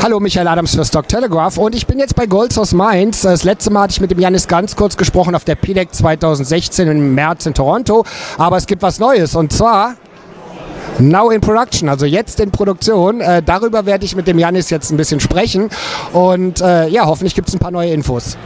Hallo, Michael Adams für Stock-Telegraph und ich bin jetzt bei Goldsource Mainz. Das letzte Mal hatte ich mit dem Yannis ganz kurz gesprochen auf der PDAC 2016 im März in Toronto, aber es gibt was Neues und zwar Now in Production, also jetzt in Produktion. Darüber werde ich mit dem Yannis jetzt ein bisschen sprechen und ja, hoffentlich gibt es ein paar neue Infos.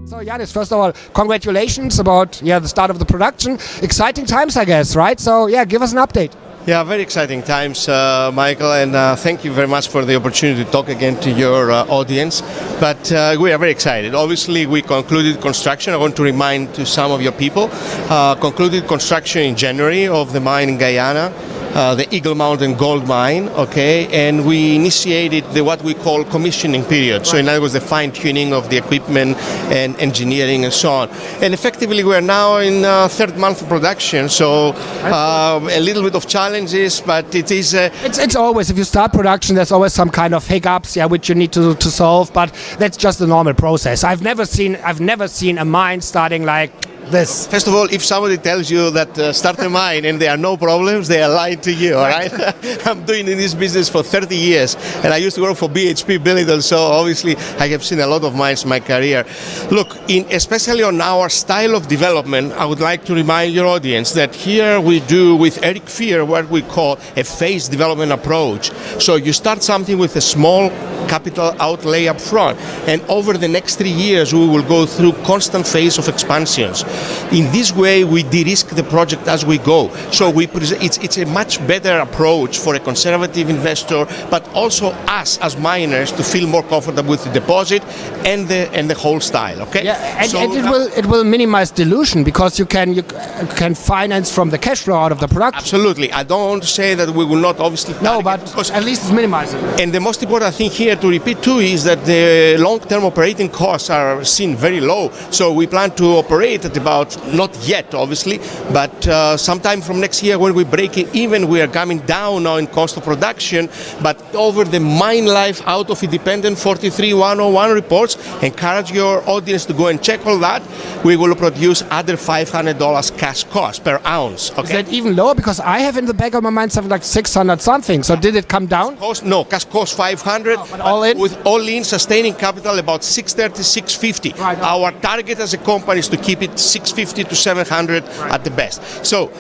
So Yannis, first of all, congratulations about the start of the production. Exciting times, I guess, right? So yeah, give us an update. Yeah, very exciting times, Michael, and thank you very much for the opportunity to talk again to your audience. But we are very excited. Obviously, we concluded construction. I want to remind to some of your people, concluded construction in January of the mine in Guyana. The Eagle Mountain gold mine, okay, and we initiated what we call commissioning period. So in other words, the fine-tuning of the equipment and engineering and so on. And effectively, we are now in third month of production. So a little bit of challenges, but it is. It's always, if you start production, there's always some kind of hiccups, which you need to solve. But that's just the normal process. I've never seen a mine starting like this. First of all, if somebody tells you that start a mine and there are no problems, they are lying to you, all right? I'm doing in this business for 30 years and I used to work for BHP Billiton, so obviously I have seen a lot of mines in my career. Look, especially on our style of development, I would like to remind your audience that here we do with Eric Fear what we call a phased development approach. So you start something with a small capital outlay up front, and over the next 3 years we will go through constant phase of expansions. In this way we de-risk the project as we go. So it's a much better approach for a conservative investor, but also us as miners to feel more comfortable with the deposit and the whole style. Okay. Yeah, and it will minimize dilution because you can finance from the cash flow out of the production. Absolutely. I don't want to say that we will not obviously. No, but at least it's minimizing. And the most important thing here to repeat too is that the long-term operating costs are seen very low. So we plan to operate at about, not yet obviously, but sometime from next year when we break it even, we are coming down now in cost of production. But over the mine life out of independent 43-101 reports, encourage your audience to go and check all that. We will produce under $500 cash cost per ounce. Okay? Is that even lower? Because I have in the back of my mind something like 600 something. So did it come down? No, cash cost 500. But all in? With all-in sustaining capital about 630, 650. Right. Our target as a company is to keep it 650 to 700 at the best. So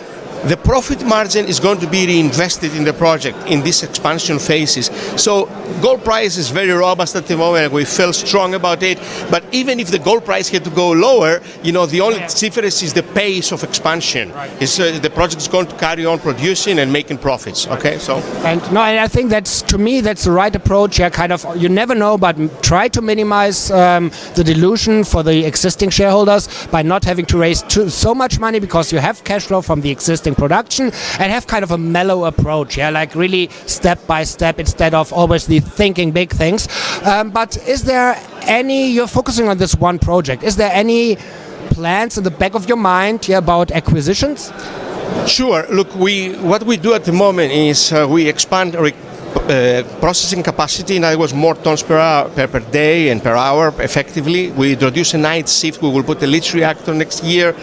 the profit margin is going to be reinvested in the project in these expansion phases. So gold price is very robust at the moment. We feel strong about it. But even if the gold price had to go lower, the only difference is the pace of expansion. Right. The project is going to carry on producing and making profits. Okay, so. And I think that's the right approach. Yeah, kind of. You never know, but try to minimize the dilution for the existing shareholders by not having to raise so much money because you have cash flow from the existing production, and have kind of a mellow approach, like really step by step instead of always thinking big things. But is there you're focusing on this one project, is there any plans in the back of your mind about acquisitions? Sure. Look, what we do at the moment is we expand processing capacity. In other words, more tons per day and per hour effectively. We introduce a night shift. We will put a leach reactor next year.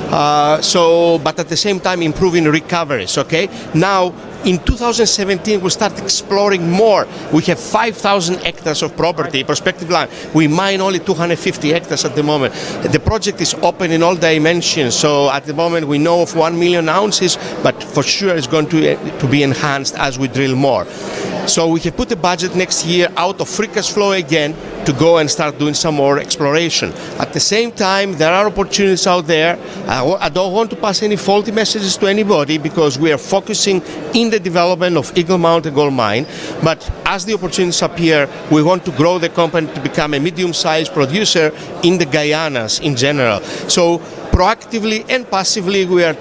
But at the same time improving recoveries. Okay. Now in 2017 we start exploring more. We have 5,000 hectares of property, prospective land. We mine only 250 hectares at the moment. The project is open in all dimensions. So at the moment we know of 1 million ounces, but for sure it's going to be enhanced as we drill more. So we have put a budget next year out of free cash flow again to go and start doing some more exploration. At the same time, there are opportunities out there. I don't want to pass any faulty messages to anybody because we are focusing in the development of Eagle Mountain Gold Mine. But as the opportunities appear, we want to grow the company to become a medium-sized producer in the Guyanas in general. So proactively and passively, we are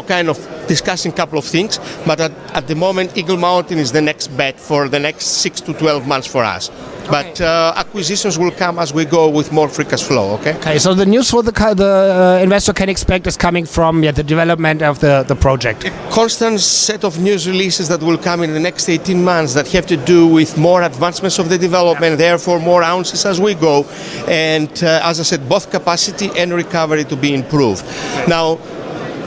kind of discussing a couple of things, but at the moment Eagle Mountain is the next bet for the next 6 to 12 months for us. But acquisitions will come as we go with more free cash flow, okay? Okay, so the news for the investor can expect is coming from the development of the project. Constant set of news releases that will come in the next 18 months that have to do with more advancements of the development, therefore more ounces as we go, and as I said, both capacity and recovery to be improved. Now,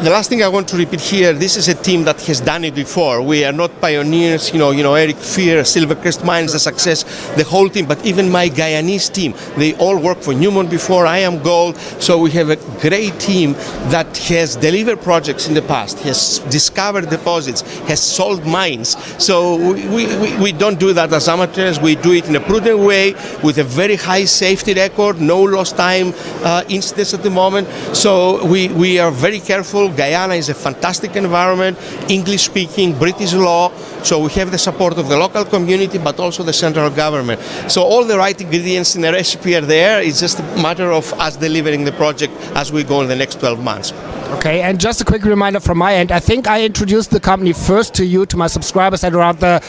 the last thing I want to repeat here, this is a team that has done it before. We are not pioneers, Eric Fear, Silvercrest Mines, the success, the whole team, but even my Guyanese team, they all worked for Newmont before, I am Gold, so we have a great team that has delivered projects in the past, has discovered deposits, has sold mines. So we don't do that as amateurs, we do it in a prudent way with a very high safety record, no lost time incidents at the moment. So we are very careful. Guyana is a fantastic environment, English speaking, British law, so we have the support of the local community but also the central government. So all the right ingredients in the recipe are there, it's just a matter of us delivering the project as we go in the next 12 months. Okay, and just a quick reminder from my end, I think I introduced the company first to you, to my subscribers, at around the,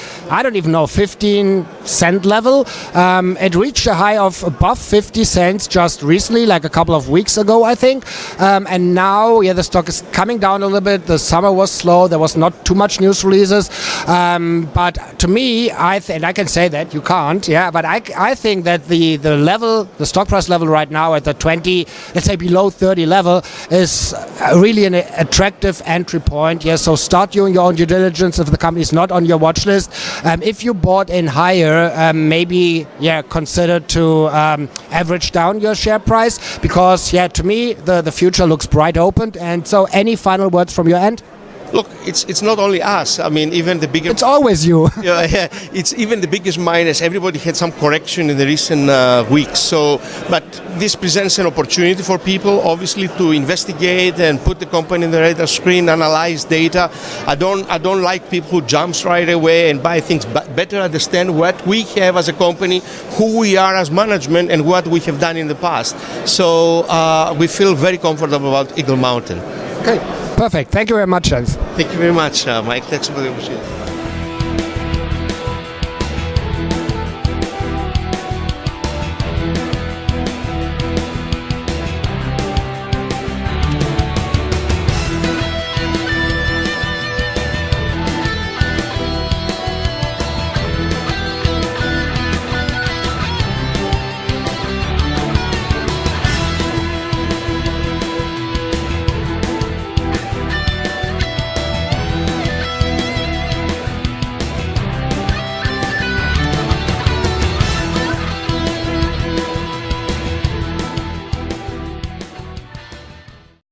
15 cent level. It reached a high of above 50 cents just recently, like a couple of weeks ago, I think. And now, the stock is coming down a little bit. The summer was slow. There was not too much news releases. But to me, and I can say that, you can't, but I think that the level, the stock price level right now at the 20, let's say below 30 level is really an attractive entry point. So start doing your own due diligence if the company is not on your watch list. If you bought in higher, maybe consider to average down your share price, because to me the future looks bright open. And so any final words from your end? Look, it's not only us. I mean, even the bigger... It's always you. It's even the biggest miners. Everybody had some correction in the recent weeks. So, but this presents an opportunity for people, obviously, to investigate and put the company in the radar screen, analyze data. I don't like people who jumps right away and buy things, but better understand what we have as a company, who we are as management, and what we have done in the past. So we feel very comfortable about Eagle Mountain. Okay. Perfect. Thank you very much, Jens. Thank you very much, Mike. Thanks for the opportunity.